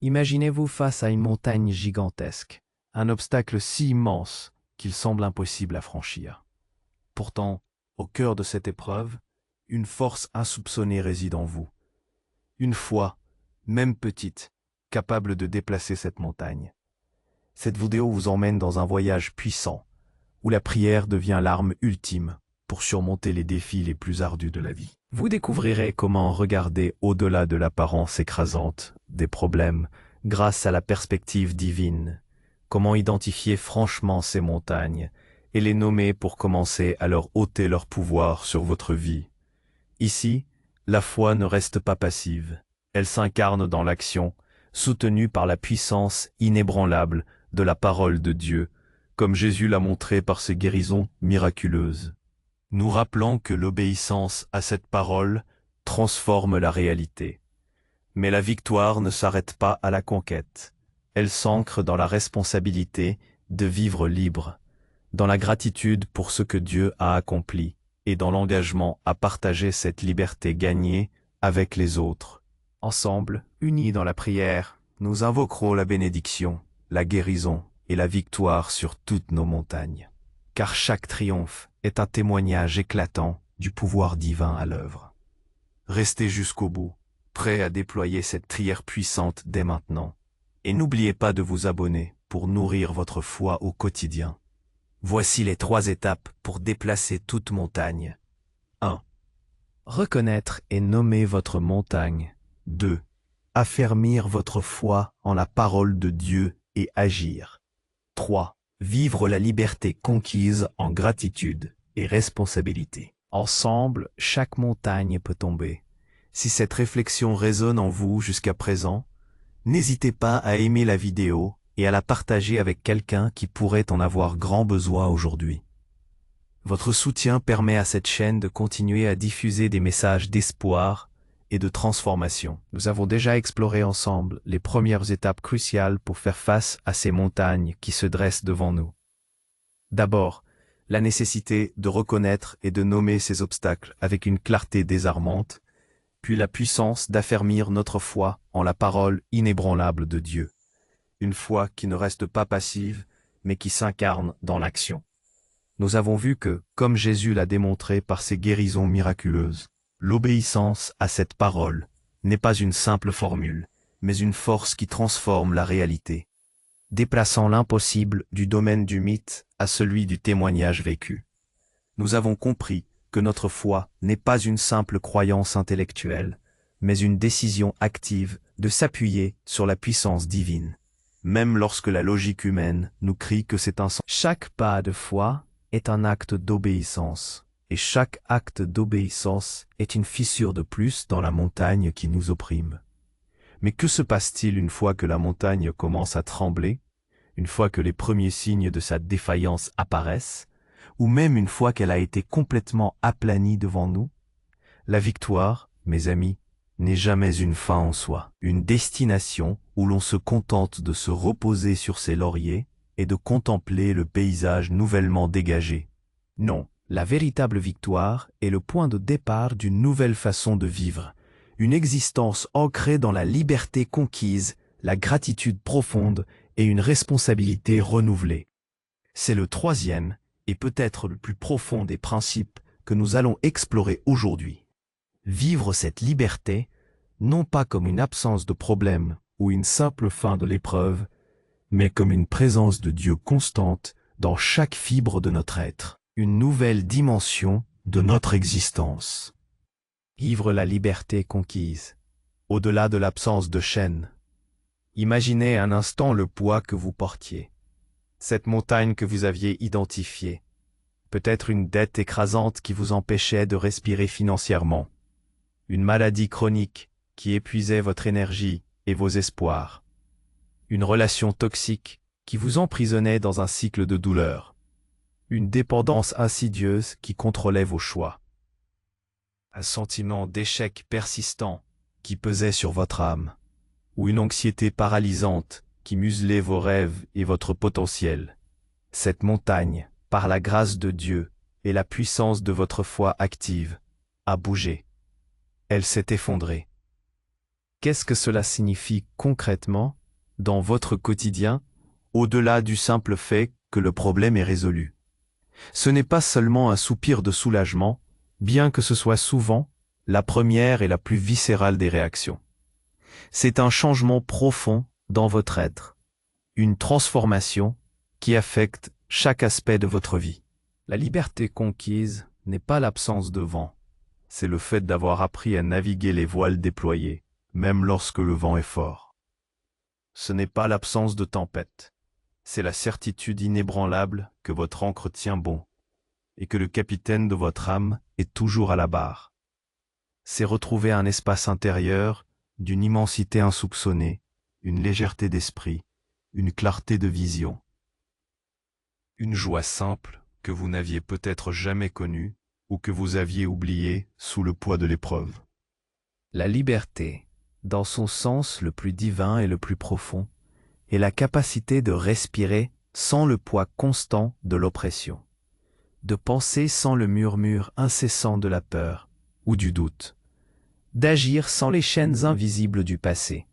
Imaginez-vous face à une montagne gigantesque, un obstacle si immense qu'il semble impossible à franchir. Pourtant, au cœur de cette épreuve, une force insoupçonnée réside en vous. Une foi, même petite, capable de déplacer cette montagne. Cette vidéo vous emmène dans un voyage puissant, où la prière devient l'arme ultime pour surmonter les défis les plus ardus de la vie. Vous découvrirez comment regarder au-delà de l'apparence écrasante des problèmes grâce à la perspective divine, comment identifier franchement ces montagnes et les nommer pour commencer à leur ôter leur pouvoir sur votre vie. Ici, la foi ne reste pas passive, elle s'incarne dans l'action, soutenue par la puissance inébranlable de la parole de Dieu, comme Jésus l'a montré par ses guérisons miraculeuses. Nous rappelons que l'obéissance à cette parole transforme la réalité. Mais la victoire ne s'arrête pas à la conquête. Elle s'ancre dans la responsabilité de vivre libre, dans la gratitude pour ce que Dieu a accompli et dans l'engagement à partager cette liberté gagnée avec les autres. Ensemble, unis dans la prière, nous invoquerons la bénédiction, la guérison et la victoire sur toutes nos montagnes. Car chaque triomphe est un témoignage éclatant du pouvoir divin à l'œuvre. Restez jusqu'au bout, prêts à déployer cette prière puissante dès maintenant. Et n'oubliez pas de vous abonner pour nourrir votre foi au quotidien. Voici les 3 étapes pour déplacer toute montagne. 1. Reconnaître et nommer votre montagne. 2. Affermir votre foi en la parole de Dieu et agir. 3. Vivre la liberté conquise en gratitude et responsabilité. Ensemble, chaque montagne peut tomber. Si cette réflexion résonne en vous jusqu'à présent, n'hésitez pas à aimer la vidéo et à la partager avec quelqu'un qui pourrait en avoir grand besoin aujourd'hui. Votre soutien permet à cette chaîne de continuer à diffuser des messages d'espoir et de transformation. Nous avons déjà exploré ensemble les premières étapes cruciales pour faire face à ces montagnes qui se dressent devant nous. D'abord, la nécessité de reconnaître et de nommer ces obstacles avec une clarté désarmante, puis la puissance d'affermir notre foi en la parole inébranlable de Dieu. Une foi qui ne reste pas passive, mais qui s'incarne dans l'action. Nous avons vu que, comme Jésus l'a démontré par ses guérisons miraculeuses, l'obéissance à cette parole n'est pas une simple formule, mais une force qui transforme la réalité, déplaçant l'impossible du domaine du mythe à celui du témoignage vécu. Nous avons compris que notre foi n'est pas une simple croyance intellectuelle, mais une décision active de s'appuyer sur la puissance divine, même lorsque la logique humaine nous crie que c'est un sens. Chaque pas de foi est un acte d'obéissance. Et chaque acte d'obéissance est une fissure de plus dans la montagne qui nous opprime. Mais que se passe-t-il une fois que la montagne commence à trembler, une fois que les premiers signes de sa défaillance apparaissent, ou même une fois qu'elle a été complètement aplanie devant nous? La victoire, mes amis, n'est jamais une fin en soi, une destination où l'on se contente de se reposer sur ses lauriers et de contempler le paysage nouvellement dégagé. Non. La véritable victoire est le point de départ d'une nouvelle façon de vivre, une existence ancrée dans la liberté conquise, la gratitude profonde et une responsabilité renouvelée. C'est le 3e et peut-être le plus profond des principes que nous allons explorer aujourd'hui. Vivre cette liberté, non pas comme une absence de problème ou une simple fin de l'épreuve, mais comme une présence de Dieu constante dans chaque fibre de notre être. Une nouvelle dimension de notre existence. Vivre la liberté conquise, au-delà de l'absence de chaînes. Imaginez un instant le poids que vous portiez, cette montagne que vous aviez identifiée, peut-être une dette écrasante qui vous empêchait de respirer financièrement, une maladie chronique qui épuisait votre énergie et vos espoirs, une relation toxique qui vous emprisonnait dans un cycle de douleur. Une dépendance insidieuse qui contrôlait vos choix. Un sentiment d'échec persistant qui pesait sur votre âme. Ou une anxiété paralysante qui muselait vos rêves et votre potentiel. Cette montagne, par la grâce de Dieu et la puissance de votre foi active, a bougé. Elle s'est effondrée. Qu'est-ce que cela signifie concrètement dans votre quotidien, au-delà du simple fait que le problème est résolu? Ce n'est pas seulement un soupir de soulagement, bien que ce soit souvent la première et la plus viscérale des réactions. C'est un changement profond dans votre être, une transformation qui affecte chaque aspect de votre vie. La liberté conquise n'est pas l'absence de vent, c'est le fait d'avoir appris à naviguer les voiles déployés, même lorsque le vent est fort. Ce n'est pas l'absence de tempête, c'est la certitude inébranlable que votre ancre tient bon et que le capitaine de votre âme est toujours à la barre. C'est retrouver un espace intérieur d'une immensité insoupçonnée, une légèreté d'esprit, une clarté de vision. Une joie simple que vous n'aviez peut-être jamais connue ou que vous aviez oubliée sous le poids de l'épreuve. La liberté, dans son sens le plus divin et le plus profond, est la capacité de respirer sans le poids constant de l'oppression, de penser sans le murmure incessant de la peur ou du doute, d'agir sans les chaînes invisibles du passé,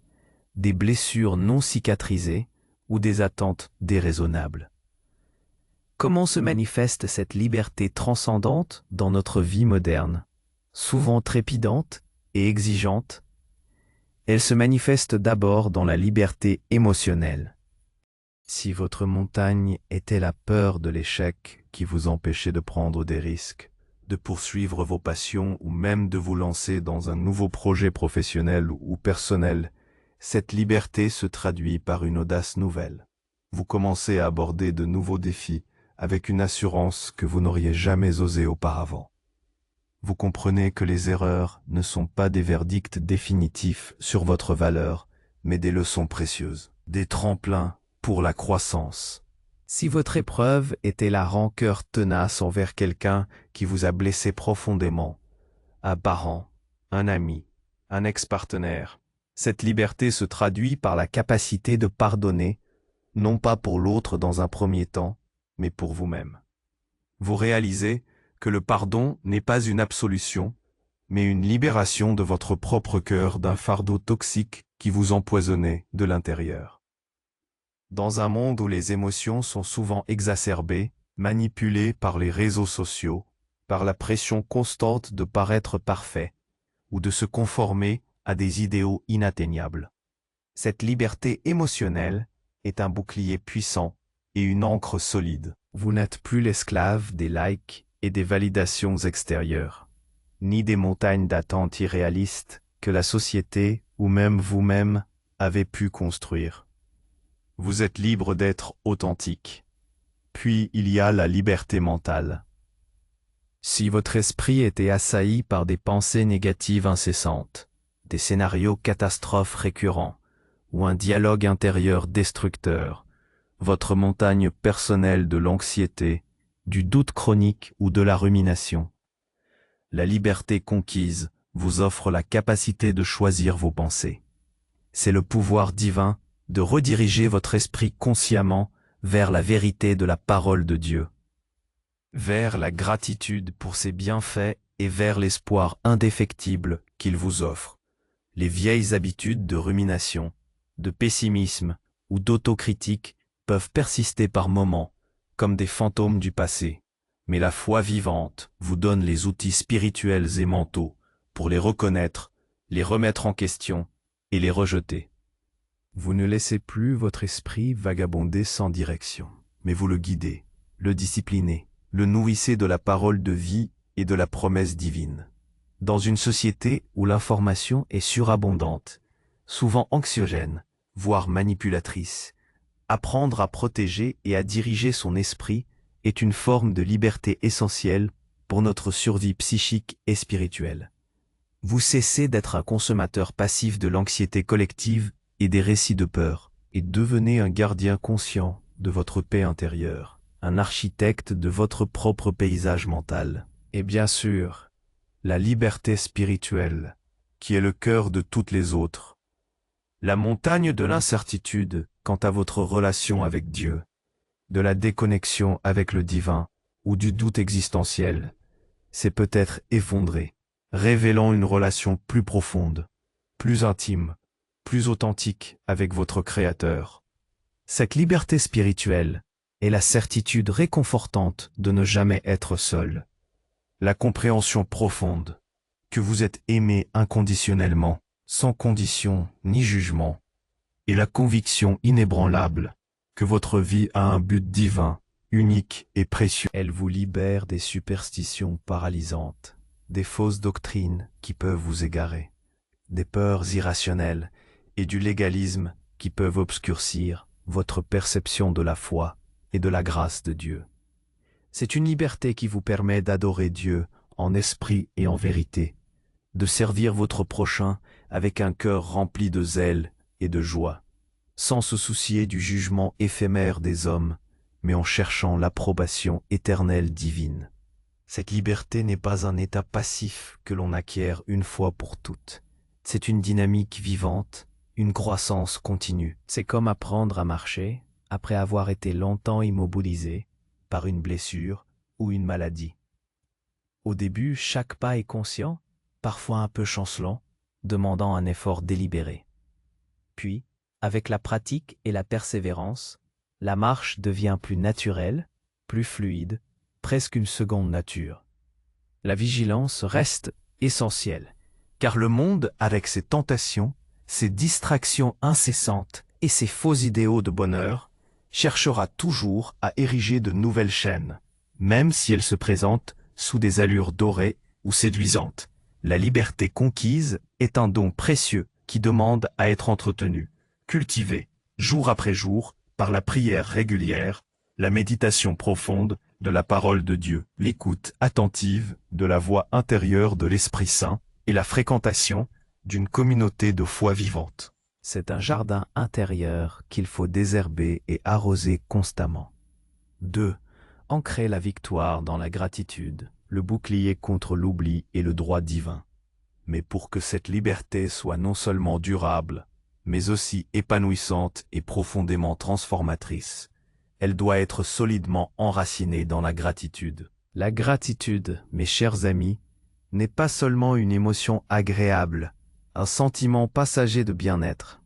des blessures non cicatrisées ou des attentes déraisonnables. Comment se manifeste cette liberté transcendante dans notre vie moderne, souvent trépidante et exigeante? Elle se manifeste d'abord dans la liberté émotionnelle. Si votre montagne était la peur de l'échec qui vous empêchait de prendre des risques, de poursuivre vos passions ou même de vous lancer dans un nouveau projet professionnel ou personnel, cette liberté se traduit par une audace nouvelle. Vous commencez à aborder de nouveaux défis avec une assurance que vous n'auriez jamais osé auparavant. Vous comprenez que les erreurs ne sont pas des verdicts définitifs sur votre valeur, mais des leçons précieuses, des tremplins pour la croissance. Si votre épreuve était la rancœur tenace envers quelqu'un qui vous a blessé profondément, un parent, un ami, un ex-partenaire, cette liberté se traduit par la capacité de pardonner, non pas pour l'autre dans un premier temps, mais pour vous-même. Vous réalisez que le pardon n'est pas une absolution, mais une libération de votre propre cœur d'un fardeau toxique qui vous empoisonnait de l'intérieur. Dans un monde où les émotions sont souvent exacerbées, manipulées par les réseaux sociaux, par la pression constante de paraître parfait, ou de se conformer à des idéaux inatteignables, cette liberté émotionnelle est un bouclier puissant et une ancre solide. Vous n'êtes plus l'esclave des likes et des validations extérieures, ni des montagnes d'attentes irréalistes que la société ou même vous-même avez pu construire. Vous êtes libre d'être authentique. Puis il y a la liberté mentale. Si votre esprit était assailli par des pensées négatives incessantes, des scénarios catastrophes récurrents, ou un dialogue intérieur destructeur, votre montagne personnelle de l'anxiété, du doute chronique ou de la rumination, la liberté conquise vous offre la capacité de choisir vos pensées. C'est le pouvoir divin de rediriger votre esprit consciemment vers la vérité de la parole de Dieu, vers la gratitude pour ses bienfaits et vers l'espoir indéfectible qu'il vous offre. Les vieilles habitudes de rumination, de pessimisme ou d'autocritique peuvent persister par moments, comme des fantômes du passé, mais la foi vivante vous donne les outils spirituels et mentaux pour les reconnaître, les remettre en question et les rejeter. Vous ne laissez plus votre esprit vagabonder sans direction, mais vous le guidez, le disciplinez, le nourrissez de la parole de vie et de la promesse divine. Dans une société où l'information est surabondante, souvent anxiogène, voire manipulatrice, apprendre à protéger et à diriger son esprit est une forme de liberté essentielle pour notre survie psychique et spirituelle. Vous cessez d'être un consommateur passif de l'anxiété collective et des récits de peur, et devenez un gardien conscient de votre paix intérieure, un architecte de votre propre paysage mental. Et bien sûr, la liberté spirituelle, qui est le cœur de toutes les autres. La montagne de l'incertitude quant à votre relation avec Dieu, de la déconnexion avec le divin ou du doute existentiel, s'est peut-être effondrée, révélant une relation plus profonde, plus intime, plus authentique avec votre Créateur. Cette liberté spirituelle est la certitude réconfortante de ne jamais être seul. La compréhension profonde que vous êtes aimé inconditionnellement, sans condition ni jugement, et la conviction inébranlable que votre vie a un but divin, unique et précieux. Elle vous libère des superstitions paralysantes, des fausses doctrines qui peuvent vous égarer, des peurs irrationnelles et du légalisme qui peuvent obscurcir votre perception de la foi et de la grâce de Dieu. C'est une liberté qui vous permet d'adorer Dieu en esprit et en vérité, de servir votre prochain avec un cœur rempli de zèle et de joie, sans se soucier du jugement éphémère des hommes, mais en cherchant l'approbation éternelle divine. Cette liberté n'est pas un état passif que l'on acquiert une fois pour toutes. C'est une dynamique vivante, une croissance continue. C'est comme apprendre à marcher après avoir été longtemps immobilisé par une blessure ou une maladie. Au début, chaque pas est conscient, parfois un peu chancelant, demandant un effort délibéré. Puis, avec la pratique et la persévérance, la marche devient plus naturelle, plus fluide, presque une seconde nature. La vigilance reste essentielle, car le monde, avec ses tentations, ses distractions incessantes et ses faux idéaux de bonheur, cherchera toujours à ériger de nouvelles chaînes, même si elles se présentent sous des allures dorées ou séduisantes. La liberté conquise est un don précieux qui demande à être entretenu, cultivé, jour après jour, par la prière régulière, la méditation profonde de la parole de Dieu, l'écoute attentive de la voix intérieure de l'Esprit Saint et la fréquentation d'une communauté de foi vivante. C'est un jardin intérieur qu'il faut désherber et arroser constamment. 2. Ancrer la victoire dans la gratitude, le bouclier contre l'oubli et le droit divin. Mais pour que cette liberté soit non seulement durable, mais aussi épanouissante et profondément transformatrice, elle doit être solidement enracinée dans la gratitude. La gratitude, mes chers amis, n'est pas seulement une émotion agréable, un sentiment passager de bien-être.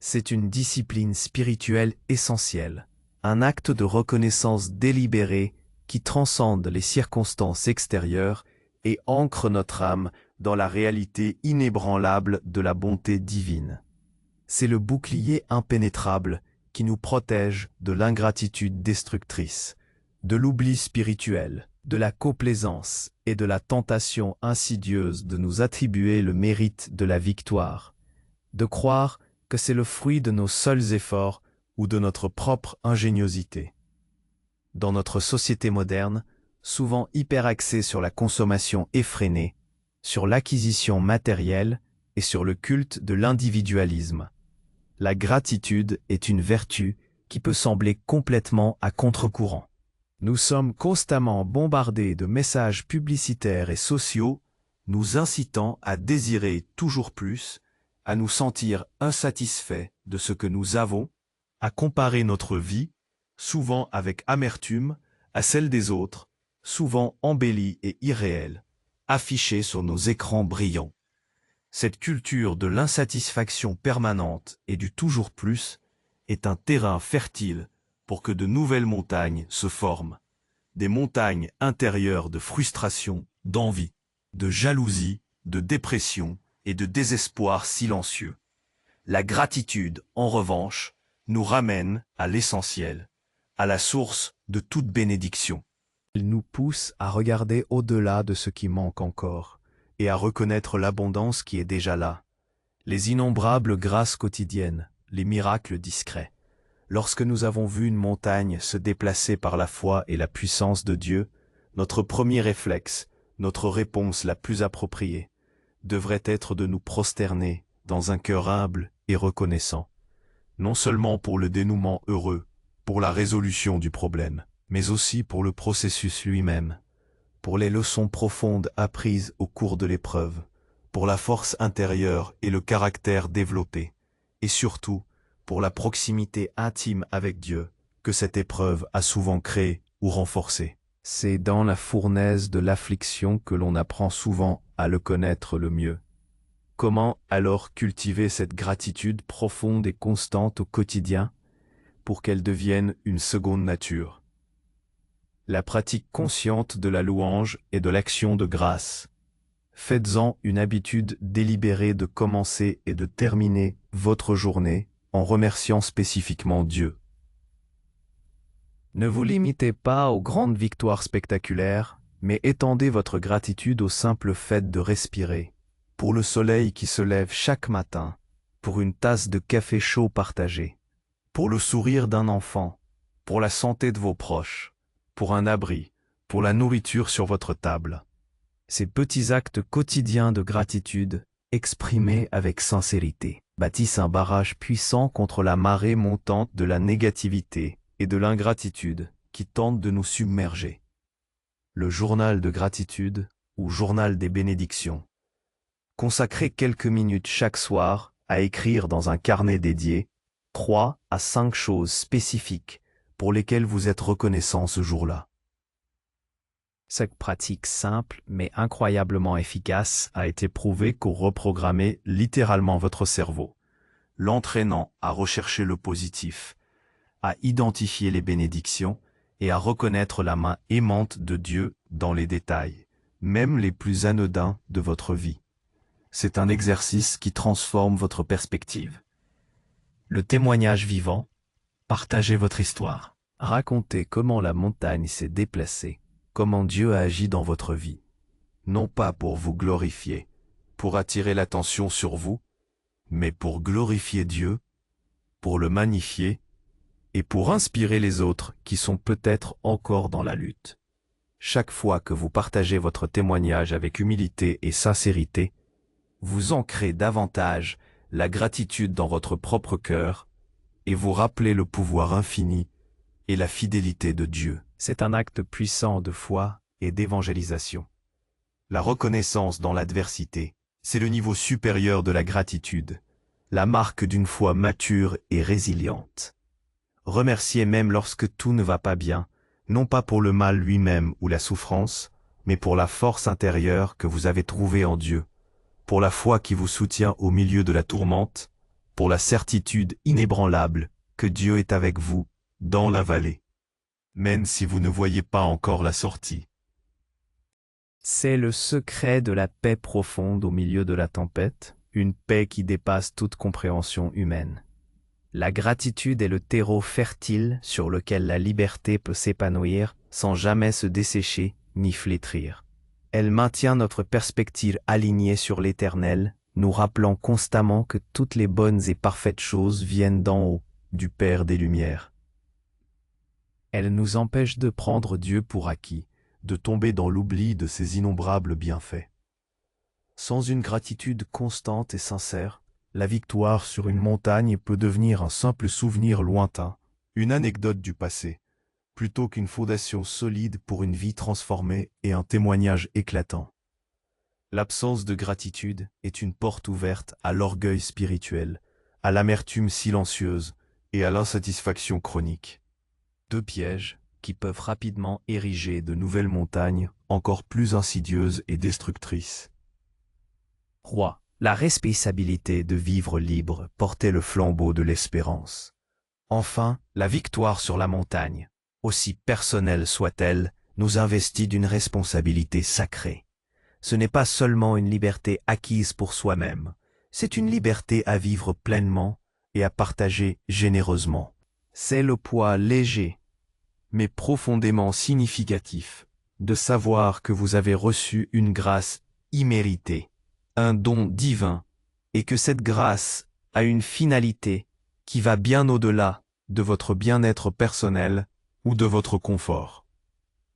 C'est une discipline spirituelle essentielle, un acte de reconnaissance délibéré qui transcende les circonstances extérieures et ancre notre âme dans la réalité inébranlable de la bonté divine. C'est le bouclier impénétrable qui nous protège de l'ingratitude destructrice, de l'oubli spirituel, de la complaisance et de la tentation insidieuse de nous attribuer le mérite de la victoire, de croire que c'est le fruit de nos seuls efforts ou de notre propre ingéniosité. Dans notre société moderne, souvent hyper axée sur la consommation effrénée, sur l'acquisition matérielle et sur le culte de l'individualisme, la gratitude est une vertu qui peut sembler complètement à contre-courant. Nous sommes constamment bombardés de messages publicitaires et sociaux nous incitant à désirer toujours plus, à nous sentir insatisfaits de ce que nous avons, à comparer notre vie, souvent avec amertume, à celle des autres, souvent embellie et irréelle, affichée sur nos écrans brillants. Cette culture de l'insatisfaction permanente et du toujours plus est un terrain fertile pour que de nouvelles montagnes se forment, des montagnes intérieures de frustration, d'envie, de jalousie, de dépression et de désespoir silencieux. La gratitude, en revanche, nous ramène à l'essentiel, à la source de toute bénédiction. Elle nous pousse à regarder au-delà de ce qui manque encore et à reconnaître l'abondance qui est déjà là, les innombrables grâces quotidiennes, les miracles discrets. Lorsque nous avons vu une montagne se déplacer par la foi et la puissance de Dieu, notre premier réflexe, notre réponse la plus appropriée, devrait être de nous prosterner dans un cœur humble et reconnaissant, non seulement pour le dénouement heureux, pour la résolution du problème, mais aussi pour le processus lui-même, pour les leçons profondes apprises au cours de l'épreuve, pour la force intérieure et le caractère développé, et surtout pour la proximité intime avec Dieu que cette épreuve a souvent créée ou renforcée. C'est dans la fournaise de l'affliction que l'on apprend souvent à le connaître le mieux. Comment alors cultiver cette gratitude profonde et constante au quotidien pour qu'elle devienne une seconde nature? La pratique consciente de la louange et de l'action de grâce. Faites-en une habitude délibérée de commencer et de terminer votre journée en remerciant spécifiquement Dieu. Ne vous limitez pas aux grandes victoires spectaculaires, mais étendez votre gratitude au simple fait de respirer, pour le soleil qui se lève chaque matin, pour une tasse de café chaud partagée, pour le sourire d'un enfant, pour la santé de vos proches, pour un abri, pour la nourriture sur votre table. Ces petits actes quotidiens de gratitude, exprimés avec sincérité, bâtissent un barrage puissant contre la marée montante de la négativité et de l'ingratitude qui tente de nous submerger. Le journal de gratitude ou journal des bénédictions. Consacrez quelques minutes chaque soir à écrire dans un carnet dédié 3 à 5 choses spécifiques pour lesquelles vous êtes reconnaissant ce jour-là. Cette pratique simple mais incroyablement efficace a été prouvée pour reprogrammer littéralement votre cerveau, l'entraînant à rechercher le positif, à identifier les bénédictions et à reconnaître la main aimante de Dieu dans les détails, même les plus anodins de votre vie. C'est un exercice qui transforme votre perspective. Le témoignage vivant, partagez votre histoire. Racontez comment la montagne s'est déplacée, comment Dieu a agi dans votre vie. Non pas pour vous glorifier, pour attirer l'attention sur vous, mais pour glorifier Dieu, pour le magnifier, et pour inspirer les autres qui sont peut-être encore dans la lutte. Chaque fois que vous partagez votre témoignage avec humilité et sincérité, vous ancrez davantage la gratitude dans votre propre cœur et vous rappelez le pouvoir infini et la fidélité de Dieu. C'est un acte puissant de foi et d'évangélisation. La reconnaissance dans l'adversité, c'est le niveau supérieur de la gratitude, la marque d'une foi mature et résiliente. Remerciez même lorsque tout ne va pas bien, non pas pour le mal lui-même ou la souffrance, mais pour la force intérieure que vous avez trouvée en Dieu, pour la foi qui vous soutient au milieu de la tourmente, pour la certitude inébranlable que Dieu est avec vous dans la vallée, même si vous ne voyez pas encore la sortie. C'est le secret de la paix profonde au milieu de la tempête, une paix qui dépasse toute compréhension humaine. La gratitude est le terreau fertile sur lequel la liberté peut s'épanouir sans jamais se dessécher ni flétrir. Elle maintient notre perspective alignée sur l'Éternel, nous rappelant constamment que toutes les bonnes et parfaites choses viennent d'en haut, du Père des Lumières. Elle nous empêche de prendre Dieu pour acquis, de tomber dans l'oubli de ses innombrables bienfaits. Sans une gratitude constante et sincère, la victoire sur une montagne peut devenir un simple souvenir lointain, une anecdote du passé, plutôt qu'une fondation solide pour une vie transformée et un témoignage éclatant. L'absence de gratitude est une porte ouverte à l'orgueil spirituel, à l'amertume silencieuse et à l'insatisfaction chronique. Deux pièges qui peuvent rapidement ériger de nouvelles montagnes encore plus insidieuses et destructrices. 3. La responsabilité de vivre libre portait le flambeau de l'espérance. Enfin, la victoire sur la montagne, aussi personnelle soit-elle, nous investit d'une responsabilité sacrée. Ce n'est pas seulement une liberté acquise pour soi-même, c'est une liberté à vivre pleinement et à partager généreusement. C'est le poids léger, mais profondément significatif, de savoir que vous avez reçu une grâce imméritée, un don divin, et que cette grâce a une finalité qui va bien au-delà de votre bien-être personnel ou de votre confort.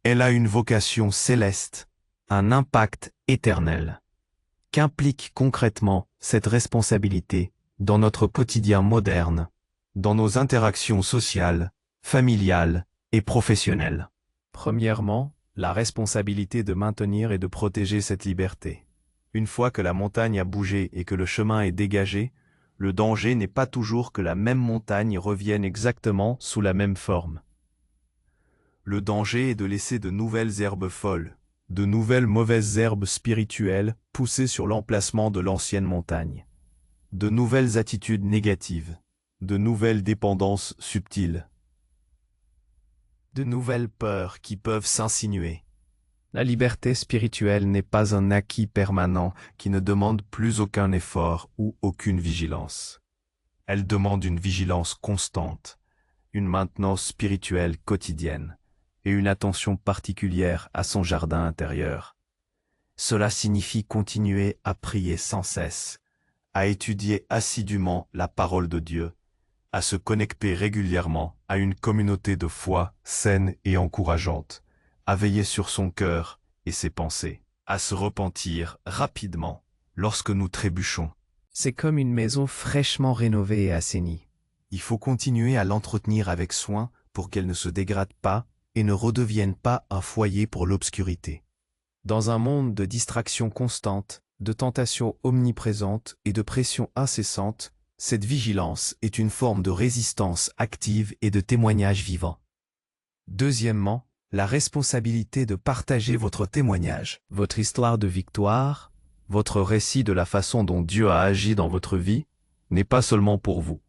Elle a une vocation céleste, un impact éternel. Qu'implique concrètement cette responsabilité dans notre quotidien moderne, dans nos interactions sociales, familiales et professionnelles? Premièrement, la responsabilité de maintenir et de protéger cette liberté. Une fois que la montagne a bougé et que le chemin est dégagé, le danger n'est pas toujours que la même montagne revienne exactement sous la même forme. Le danger est de laisser de nouvelles herbes folles, de nouvelles mauvaises herbes spirituelles poussées sur l'emplacement de l'ancienne montagne, de nouvelles attitudes négatives, de nouvelles dépendances subtiles, de nouvelles peurs qui peuvent s'insinuer. La liberté spirituelle n'est pas un acquis permanent qui ne demande plus aucun effort ou aucune vigilance. Elle demande une vigilance constante, une maintenance spirituelle quotidienne et une attention particulière à son jardin intérieur. Cela signifie continuer à prier sans cesse, à étudier assidûment la parole de Dieu, à se connecter régulièrement à une communauté de foi saine et encourageante, à veiller sur son cœur et ses pensées, à se repentir rapidement lorsque nous trébuchons. C'est comme une maison fraîchement rénovée et assainie. Il faut continuer à l'entretenir avec soin pour qu'elle ne se dégrade pas et ne redevienne pas un foyer pour l'obscurité. Dans un monde de distractions constantes, de tentations omniprésentes et de pressions incessantes, cette vigilance est une forme de résistance active et de témoignage vivant. Deuxièmement, la responsabilité de partager votre témoignage, votre histoire de victoire, votre récit de la façon dont Dieu a agi dans votre vie, n'est pas seulement pour vous.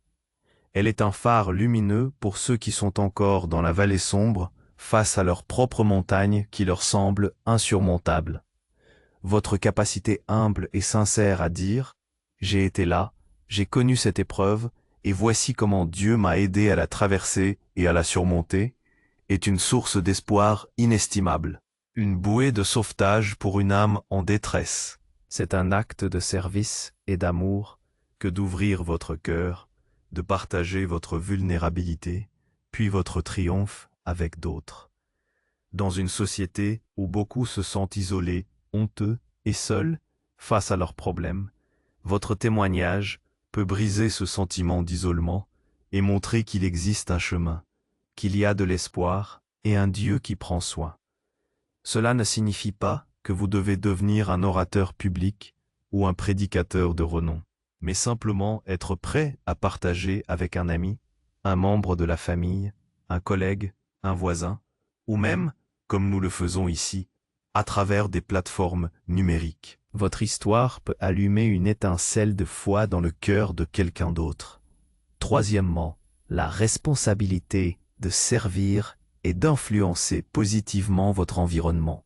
Elle est un phare lumineux pour ceux qui sont encore dans la vallée sombre, face à leur propre montagne qui leur semble insurmontable. Votre capacité humble et sincère à dire « J'ai été là, j'ai connu cette épreuve, et voici comment Dieu m'a aidé à la traverser et à la surmonter » est une source d'espoir inestimable, une bouée de sauvetage pour une âme en détresse. C'est un acte de service et d'amour que d'ouvrir votre cœur, de partager votre vulnérabilité, puis votre triomphe avec d'autres. Dans une société où beaucoup se sentent isolés, honteux et seuls face à leurs problèmes, votre témoignage peut briser ce sentiment d'isolement et montrer qu'il existe un chemin, qu'il y a de l'espoir et un Dieu qui prend soin. Cela ne signifie pas que vous devez devenir un orateur public ou un prédicateur de renom, mais simplement être prêt à partager avec un ami, un membre de la famille, un collègue, un voisin, ou même, comme nous le faisons ici, à travers des plateformes numériques. Votre histoire peut allumer une étincelle de foi dans le cœur de quelqu'un d'autre. Troisièmement, la responsabilité de servir et d'influencer positivement votre environnement.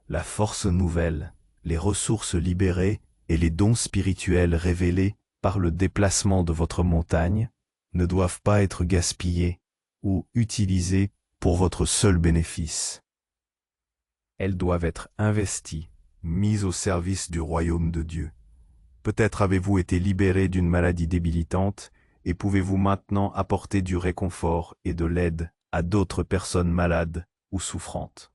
La force nouvelle, les ressources libérées et les dons spirituels révélés par le déplacement de votre montagne ne doivent pas être gaspillés ou utilisés pour votre seul bénéfice. Elles doivent être investies, mises au service du royaume de Dieu. Peut-être avez-vous été libéré d'une maladie débilitante et pouvez-vous maintenant apporter du réconfort et de l'aide à d'autres personnes malades ou souffrantes.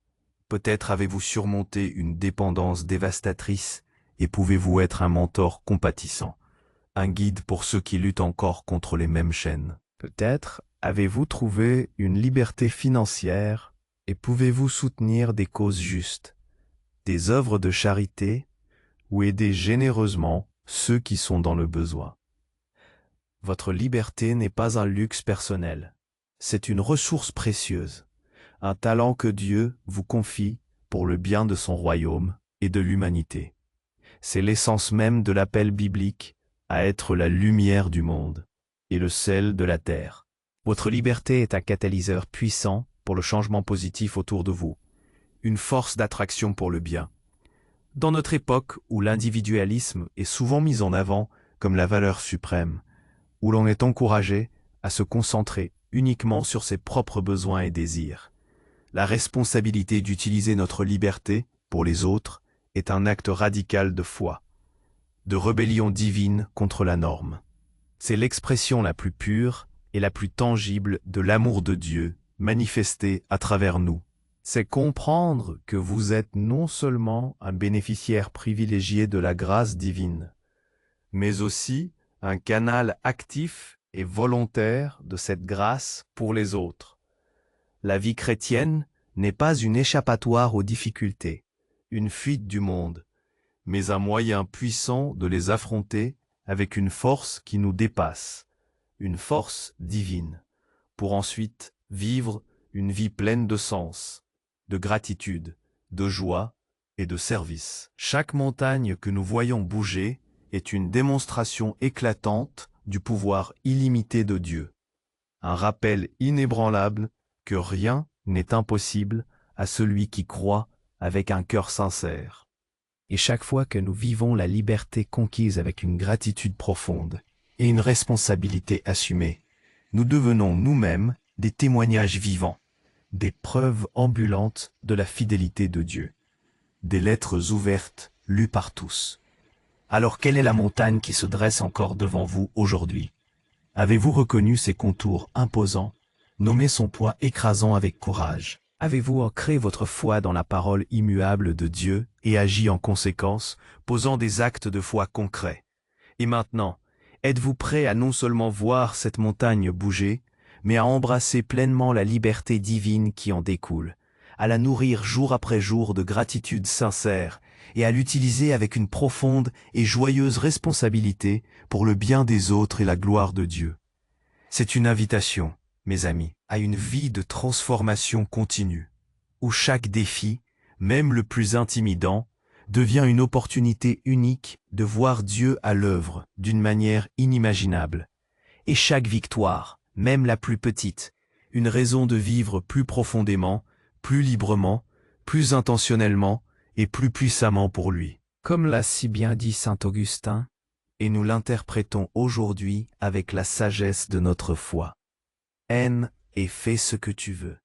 Peut-être avez-vous surmonté une dépendance dévastatrice et pouvez-vous être un mentor compatissant, un guide pour ceux qui luttent encore contre les mêmes chaînes. Peut-être avez-vous trouvé une liberté financière et pouvez-vous soutenir des causes justes, des œuvres de charité ou aider généreusement ceux qui sont dans le besoin. Votre liberté n'est pas un luxe personnel, c'est une ressource précieuse, un talent que Dieu vous confie pour le bien de son royaume et de l'humanité. C'est l'essence même de l'appel biblique à être la lumière du monde et le sel de la terre. Votre liberté est un catalyseur puissant pour le changement positif autour de vous, une force d'attraction pour le bien. Dans notre époque où l'individualisme est souvent mis en avant comme la valeur suprême, où l'on est encouragé à se concentrer uniquement sur ses propres besoins et désirs, la responsabilité d'utiliser notre liberté pour les autres est un acte radical de foi, de rébellion divine contre la norme. C'est l'expression la plus pure et la plus tangible de l'amour de Dieu manifesté à travers nous. C'est comprendre que vous êtes non seulement un bénéficiaire privilégié de la grâce divine, mais aussi un canal actif et volontaire de cette grâce pour les autres. La vie chrétienne n'est pas une échappatoire aux difficultés, une fuite du monde, mais un moyen puissant de les affronter avec une force qui nous dépasse, une force divine, pour ensuite vivre une vie pleine de sens, de gratitude, de joie et de service. Chaque montagne que nous voyons bouger est une démonstration éclatante du pouvoir illimité de Dieu. Un rappel inébranlable que rien n'est impossible à celui qui croit avec un cœur sincère. Et chaque fois que nous vivons la liberté conquise avec une gratitude profonde et une responsabilité assumée, nous devenons nous-mêmes des témoignages vivants, des preuves ambulantes de la fidélité de Dieu, des lettres ouvertes lues par tous. Alors quelle est la montagne qui se dresse encore devant vous aujourd'hui? Avez-vous reconnu ses contours imposants, nommé son poids écrasant avec courage? Avez-vous ancré votre foi dans la parole immuable de Dieu et agi en conséquence, posant des actes de foi concrets? Et maintenant, êtes-vous prêt à non seulement voir cette montagne bouger, mais à embrasser pleinement la liberté divine qui en découle, à la nourrir jour après jour de gratitude sincère et à l'utiliser avec une profonde et joyeuse responsabilité pour le bien des autres et la gloire de Dieu? C'est une invitation, mes amis, à une vie de transformation continue, où chaque défi, même le plus intimidant, devient une opportunité unique de voir Dieu à l'œuvre d'une manière inimaginable. Et chaque victoire, même la plus petite, une raison de vivre plus profondément, plus librement, plus intentionnellement et plus puissamment pour lui. Comme l'a si bien dit saint Augustin, et nous l'interprétons aujourd'hui avec la sagesse de notre foi. Aime et fais ce que tu veux.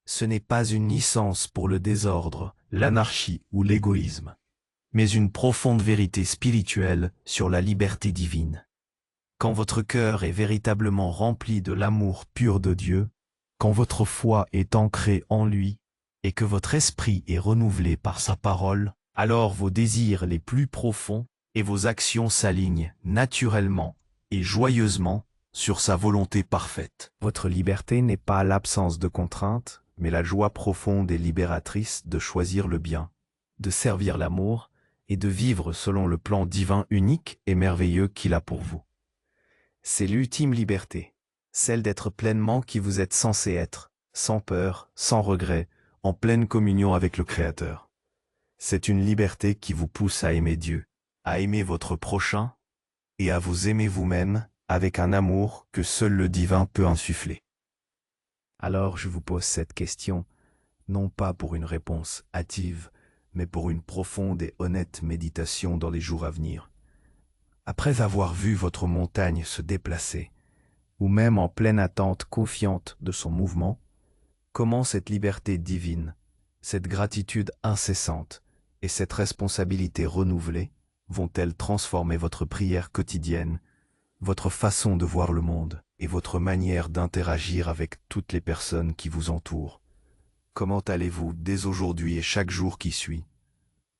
Ce n'est pas une licence pour le désordre, l'anarchie ou l'égoïsme, mais une profonde vérité spirituelle sur la liberté divine. Quand votre cœur est véritablement rempli de l'amour pur de Dieu, quand votre foi est ancrée en lui, et que votre esprit est renouvelé par sa parole, alors vos désirs les plus profonds et vos actions s'alignent naturellement et joyeusement sur sa volonté parfaite. Votre liberté n'est pas l'absence de contraintes, mais la joie profonde et libératrice de choisir le bien, de servir l'amour et de vivre selon le plan divin unique et merveilleux qu'il a pour vous. C'est l'ultime liberté, celle d'être pleinement qui vous êtes censé être, sans peur, sans regret, en pleine communion avec le Créateur. C'est une liberté qui vous pousse à aimer Dieu, à aimer votre prochain et à vous aimer vous-même avec un amour que seul le divin peut insuffler. Alors je vous pose cette question, non pas pour une réponse hâtive, mais pour une profonde et honnête méditation dans les jours à venir. Après avoir vu votre montagne se déplacer, ou même en pleine attente confiante de son mouvement, comment cette liberté divine, cette gratitude incessante et cette responsabilité renouvelée vont-elles transformer votre prière quotidienne, votre façon de voir le monde et votre manière d'interagir avec toutes les personnes qui vous entourent? Comment allez-vous, dès aujourd'hui et chaque jour qui suit,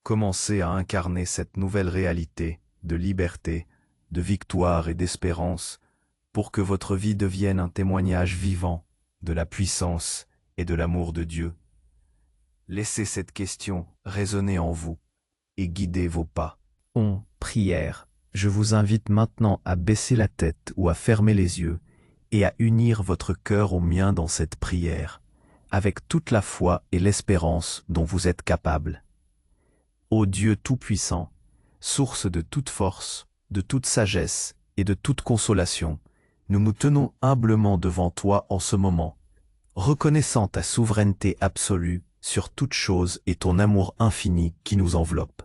commencer à incarner cette nouvelle réalité de liberté, de victoire et d'espérance pour que votre vie devienne un témoignage vivant de la puissance et de l'amour de Dieu? Laissez cette question résonner en vous et guider vos pas. Prière. Je vous invite maintenant à baisser la tête ou à fermer les yeux et à unir votre cœur au mien dans cette prière, avec toute la foi et l'espérance dont vous êtes capable. Ô Dieu Tout-Puissant, source de toute force, de toute sagesse et de toute consolation, nous nous tenons humblement devant toi en ce moment, reconnaissant ta souveraineté absolue sur toute chose et ton amour infini qui nous enveloppe.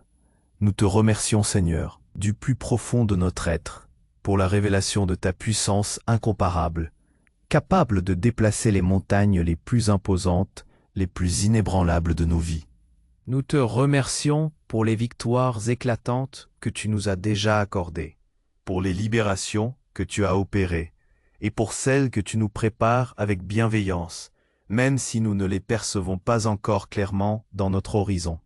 Nous te remercions, Seigneur, du plus profond de notre être, pour la révélation de ta puissance incomparable, capable de déplacer les montagnes les plus imposantes, les plus inébranlables de nos vies. Nous te remercions pour les victoires éclatantes que tu nous as déjà accordées, pour les libérations que tu as opérées, et pour celles que tu nous prépares avec bienveillance, même si nous ne les percevons pas encore clairement dans notre horizon.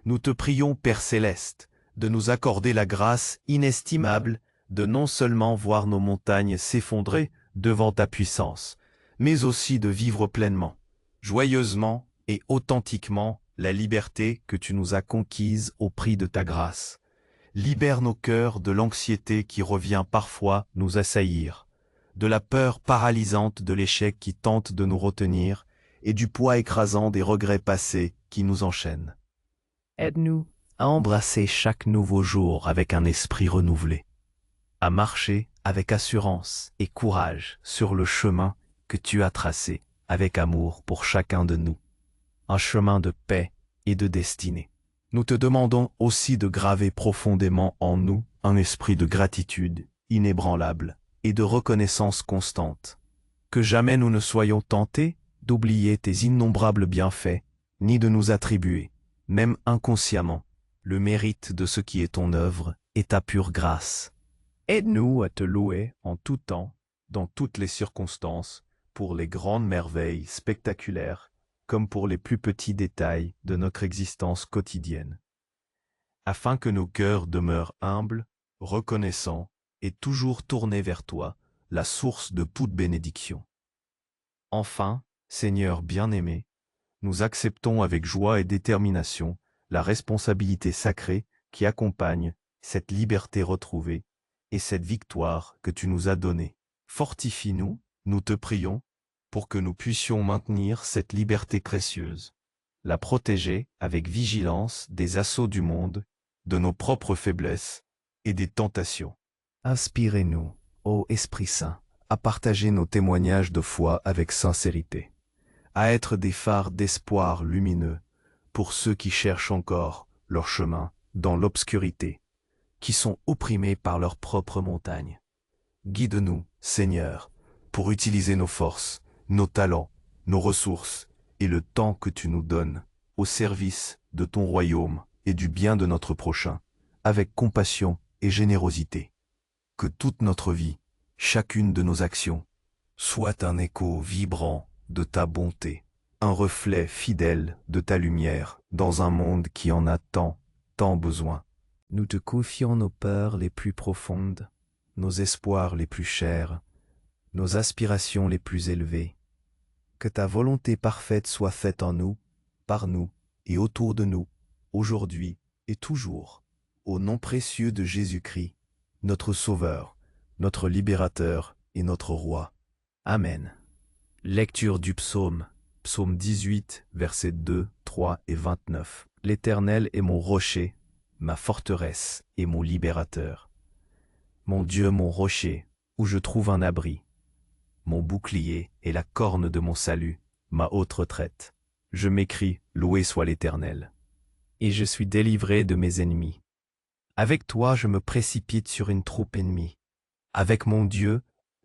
Nous te prions, Père Céleste, de nous accorder la grâce inestimable de non seulement voir nos montagnes s'effondrer devant ta puissance, mais aussi de vivre pleinement, joyeusement et authentiquement la liberté que tu nous as conquise au prix de ta grâce. Libère nos cœurs de l'anxiété qui revient parfois nous assaillir, de la peur paralysante de l'échec qui tente de nous retenir et du poids écrasant des regrets passés qui nous enchaînent. Aide-nous à embrasser chaque nouveau jour avec un esprit renouvelé, à marcher avec assurance et courage sur le chemin que tu as tracé avec amour pour chacun de nous, un chemin de paix et de destinée. Nous te demandons aussi de graver profondément en nous un esprit de gratitude inébranlable et de reconnaissance constante. Que jamais nous ne soyons tentés d'oublier tes innombrables bienfaits, ni de nous attribuer, même inconsciemment, le mérite de ce qui est ton œuvre et ta pure grâce. Aide-nous à te louer en tout temps, dans toutes les circonstances, pour les grandes merveilles spectaculaires, comme pour les plus petits détails de notre existence quotidienne, afin que nos cœurs demeurent humbles, reconnaissants et toujours tournés vers toi, la source de toute bénédiction. Enfin, Seigneur bien-aimé, nous acceptons avec joie et détermination la responsabilité sacrée qui accompagne cette liberté retrouvée et cette victoire que tu nous as donnée. Fortifie-nous, nous te prions, pour que nous puissions maintenir cette liberté précieuse, la protéger avec vigilance des assauts du monde, de nos propres faiblesses et des tentations. Inspirez-nous, ô Esprit Saint, à partager nos témoignages de foi avec sincérité, à être des phares d'espoir lumineux pour ceux qui cherchent encore leur chemin dans l'obscurité, qui sont opprimés par leurs propres montagnes. Guide-nous, Seigneur, pour utiliser nos forces, nos talents, nos ressources et le temps que tu nous donnes au service de ton royaume et du bien de notre prochain, avec compassion et générosité. Que toute notre vie, chacune de nos actions, soit un écho vibrant de ta bonté, un reflet fidèle de ta lumière dans un monde qui en a tant, tant besoin. Nous te confions nos peurs les plus profondes, nos espoirs les plus chers, nos aspirations les plus élevées. Que ta volonté parfaite soit faite en nous, par nous et autour de nous, aujourd'hui et toujours, au nom précieux de Jésus-Christ, notre Sauveur, notre Libérateur et notre Roi. Amen. Lecture du psaume, psaume 18, versets 2, 3 et 29. L'Éternel est mon rocher, ma forteresse et mon libérateur. Mon Dieu, mon rocher, où je trouve un abri. Mon bouclier et la corne de mon salut, ma haute retraite. Je m'écrie, loué soit l'Éternel. Et je suis délivré de mes ennemis. Avec toi, je me précipite sur une troupe ennemie. Avec mon Dieu,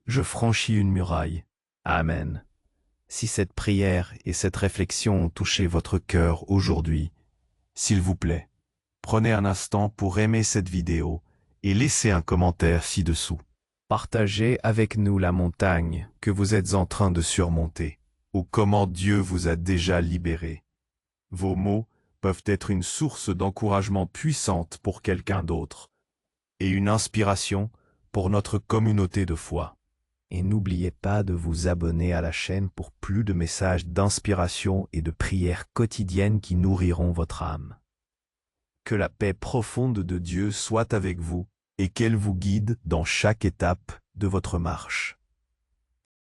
je franchis une muraille. Amen. Si cette prière et cette réflexion ont touché votre cœur aujourd'hui, s'il vous plaît, prenez un instant pour aimer cette vidéo et laissez un commentaire ci-dessous. Partagez avec nous la montagne que vous êtes en train de surmonter, ou comment Dieu vous a déjà libéré. Vos mots peuvent être une source d'encouragement puissante pour quelqu'un d'autre, et une inspiration pour notre communauté de foi. Et n'oubliez pas de vous abonner à la chaîne pour plus de messages d'inspiration et de prières quotidiennes qui nourriront votre âme. Que la paix profonde de Dieu soit avec vous et qu'elle vous guide dans chaque étape de votre marche.